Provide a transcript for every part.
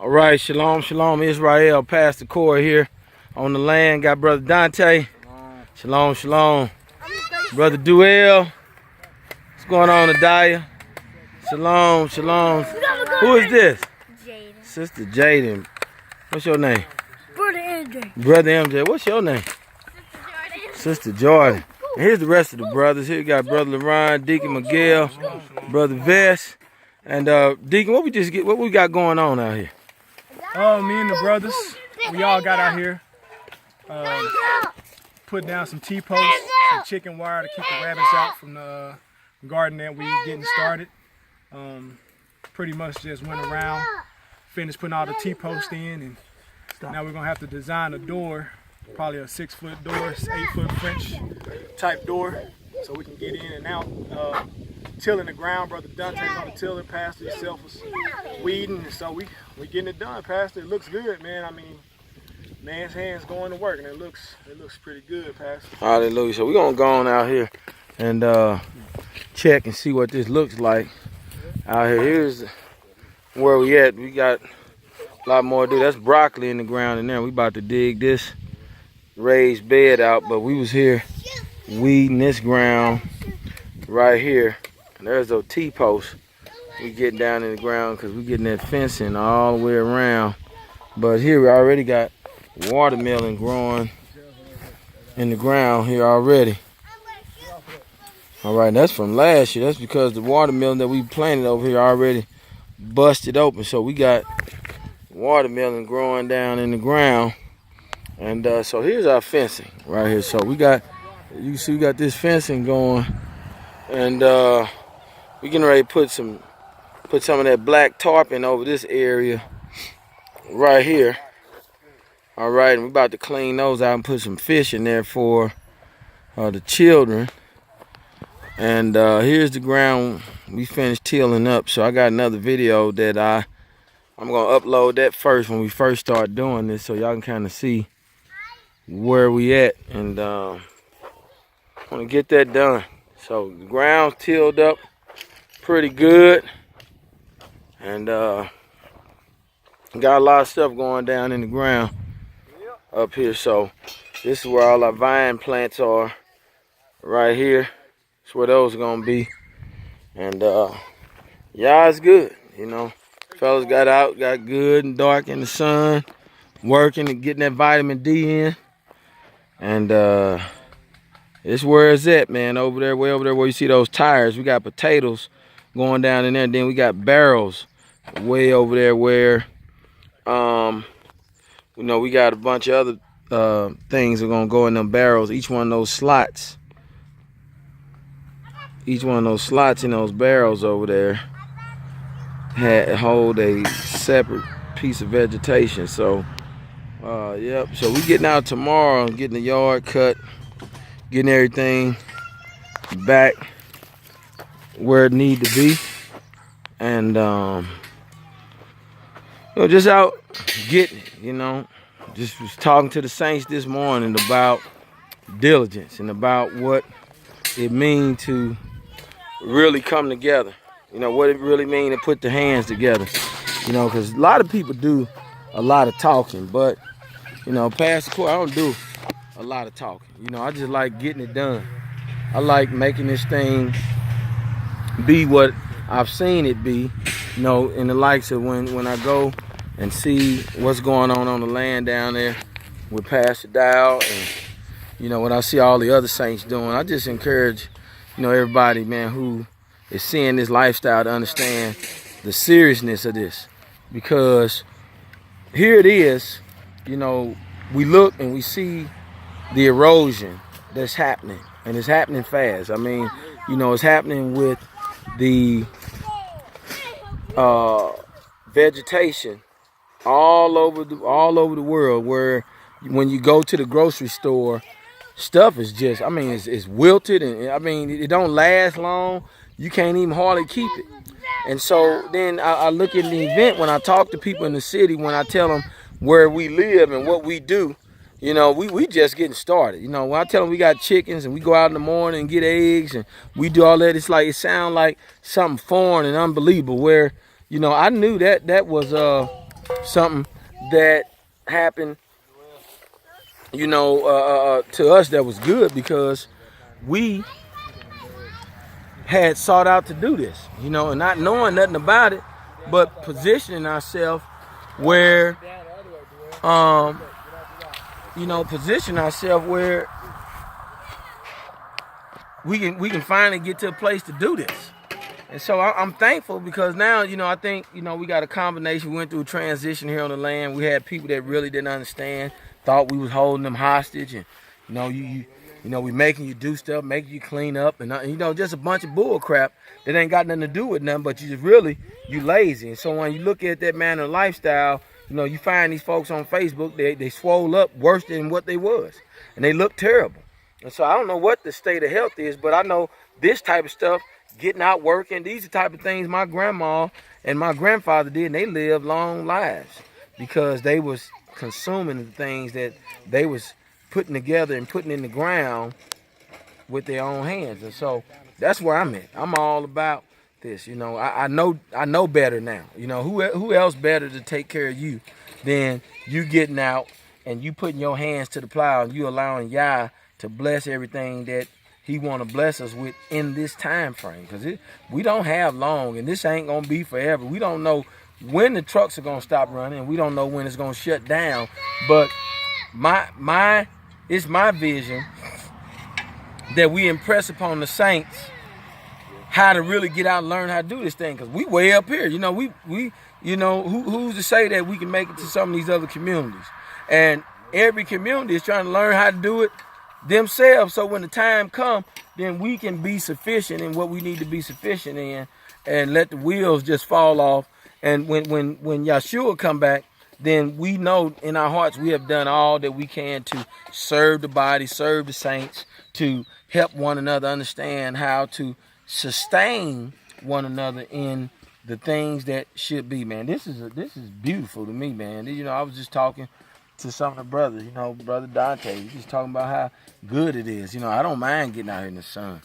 All right, shalom, shalom, Israel. Pastor Corey here on the land. Got Brother Dante. Shalom, shalom. Brother Duell. What's going on, Adaya? Shalom, shalom. Who is this? Jaden. Sister Jaden. What's your name? Brother MJ. Brother MJ. What's your name? Sister Jordan. And here's the rest of the brothers. Here we got Brother LaRon, Deacon Miguel, Brother Vest. And Deacon, what we got going on out here? Me and the brothers, we all got out here, put down some T-posts, some chicken wire to keep the rabbits out from the garden that we getting started. Pretty much just went around, finished putting all the T-posts in, and now we're gonna have to design a door, probably a 6-foot door, 8-foot French type door, so we can get in and out. Tilling the ground, Brother Dante gonna till it. Pastor himself was weeding, and so we getting it done, Pastor. It looks good, man. I mean, man's hands going to work, and it looks pretty good, Pastor. Hallelujah. So we're gonna go on out here and check and see what this looks like out here. Here's where we at. We got a lot more to do. That's broccoli in the ground in there. We about to dig this raised bed out, but we was here weeding this ground right here. And there's those T-posts. We get down in the ground because we getting that fencing all the way around. But here we already got watermelon growing in the ground here already. All right, that's from last year. That's because the watermelon that we planted over here already busted open. So we got watermelon growing down in the ground. And so here's our fencing right here. So we got, you can see we got this fencing going. And we getting ready to put some of that black tarpon over this area right here. All right, and we're about to clean those out and put some fish in there for the children. And here's the ground we finished tilling up. So I got another video that I'm gonna upload that first when we first start doing this, so y'all can kind of see where we at. And I want to get that done. So the ground's tilled up pretty good, and got a lot of stuff going down in the ground up here. So this is where all our vine plants are right here. That's where those are gonna be. And yeah, it's good, you know. Fellas got out, got good and dark in the sun, working and getting that vitamin D in. And it's where it's at, man. Over there, way over there where you see those tires. We got potatoes going down in there. And then we got barrels way over there where, you know, we got a bunch of other things that are going to go in them barrels. Each one of those slots. Each one of those slots in those barrels over there hold a separate piece of vegetation. So, yep. So we getting out tomorrow and getting the yard cut. Getting everything back where it need to be, and you know, just out getting it. You know, just was talking to the saints this morning about diligence and about what it means to really come together. You know, what it really means to put the hands together. You know, because a lot of people do a lot of talking, but you know, Pastor Corey, I don't do a lot of talking. You know, I just like getting it done. I like making this thing be what I've seen it be, you know, in the likes of when I go and see what's going on the land down there with Pastor Dow, and, you know, when I see all the other saints doing. I just encourage, you know, everybody, man, who is seeing this lifestyle to understand the seriousness of this. Because here it is, you know, we look and we see the erosion that's happening, and it's happening fast. I mean, you know, it's happening with the vegetation all over the world, where when you go to the grocery store, stuff is just, I mean, it's wilted, and I mean, it don't last long. You can't even hardly keep it. And so then I look at the event when I talk to people in the city, when I tell them where we live and what we do. You know, we just getting started. You know, when I tell them we got chickens and we go out in the morning and get eggs and we do all that, it's like, it sounds like something foreign and unbelievable, where, you know, I knew that was something that happened, to us that was good because we had sought out to do this, and not knowing nothing about it, but positioning ourselves where, we can finally get to a place to do this. And so I'm thankful because now, I think, we got a combination. We went through a transition here on the land. We had people that really didn't understand, thought we was holding them hostage, and we making you do stuff, making you clean up, and just a bunch of bull crap that ain't got nothing to do with nothing, but you lazy. And so when you look at that manner of lifestyle, you find these folks on Facebook, they swole up worse than what they was, and they look terrible. And so I don't know what the state of health is, but I know this type of stuff, getting out working, these are the type of things my grandma and my grandfather did, and they lived long lives because they was consuming the things that they was putting together and putting in the ground with their own hands. And so that's where I'm at. I'm all about this. I know better now. Who else better to take care of you than you getting out and you putting your hands to the plow and you allowing Yah to bless everything that he want to bless us with in this time frame, because we don't have long, and this ain't gonna be forever. We don't know when the trucks are gonna stop running, and we don't know when it's gonna shut down. But it's my vision that we impress upon the saints how to really get out and learn how to do this thing, because we way up here. Who's to say that we can make it to some of these other communities? And every community is trying to learn how to do it themselves, so when the time comes, then we can be sufficient in what we need to be sufficient in, and let the wheels just fall off. And when Yahshua come back, then we know in our hearts we have done all that we can to serve the body, serve the saints, to help one another understand how to sustain one another in the things that should be. Man, this is beautiful to me, man. I was just talking to some of the brothers, Brother Dante, he's just talking about how good it is. I don't mind getting out here in the sun.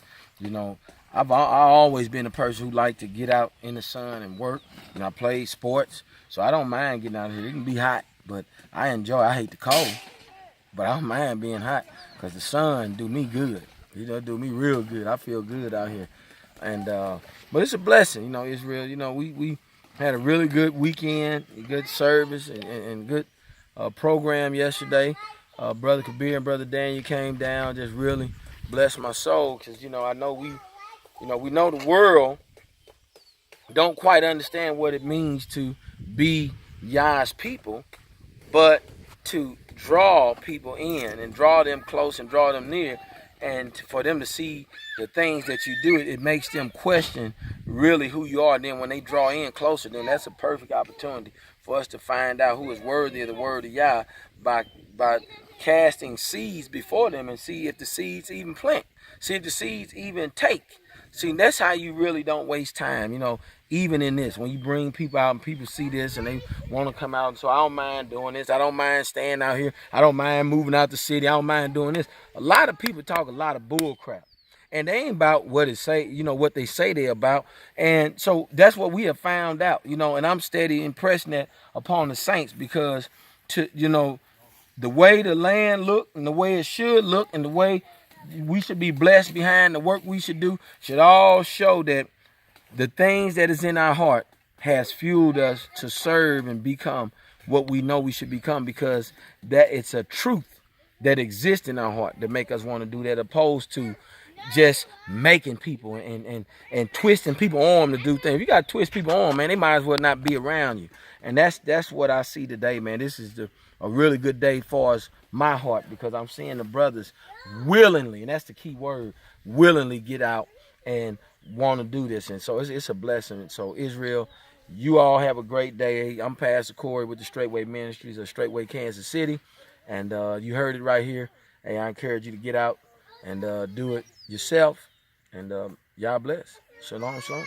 I've always been a person who liked to get out in the sun and work. I played sports, so I don't mind getting out here. It can be hot, but I hate the cold, but I don't mind being hot because the sun do me good. Do me real good. I feel good out here. And but it's a blessing, Israel. We had a really good weekend, good service, and good program yesterday. Brother Kabir and Brother Daniel came down, just really blessed my soul, because I know we know the world don't quite understand what it means to be Yah's people, but to draw people in and draw them close and draw them near, and for them to see the things that you do, it makes them question really who you are. And then when they draw in closer, then that's a perfect opportunity for us to find out who is worthy of the word of Yah by casting seeds before them and see if the seeds even plant, see if the seeds even take. See, that's how you really don't waste time, even in this. When you bring people out and people see this and they want to come out. And so I don't mind doing this. I don't mind staying out here. I don't mind moving out the city. I don't mind doing this. A lot of people talk a lot of bull crap, and they ain't about what it say, what they say they're about. And so that's what we have found out, and I'm steady impressing that upon the saints, because the way the land look and the way it should look and the way we should be blessed behind the work we should do should all show that the things that is in our heart has fueled us to serve and become what we know we should become, because that it's a truth that exists in our heart that make us want to do that, opposed to just making people and twisting people arm to do things. If you got to twist people arm, man, they might as well not be around you. And that's what I see today, man. This is a really good day for us, my heart, because I'm seeing the brothers willingly, and that's the key word, willingly get out and want to do this. And so it's a blessing. And so Israel, you all have a great day. I'm Pastor Corey with the Straightway Ministries of Straightway, Kansas City. And you heard it right here. Hey, I encourage you to get out and do it yourself. And y'all bless. Shalom, shalom.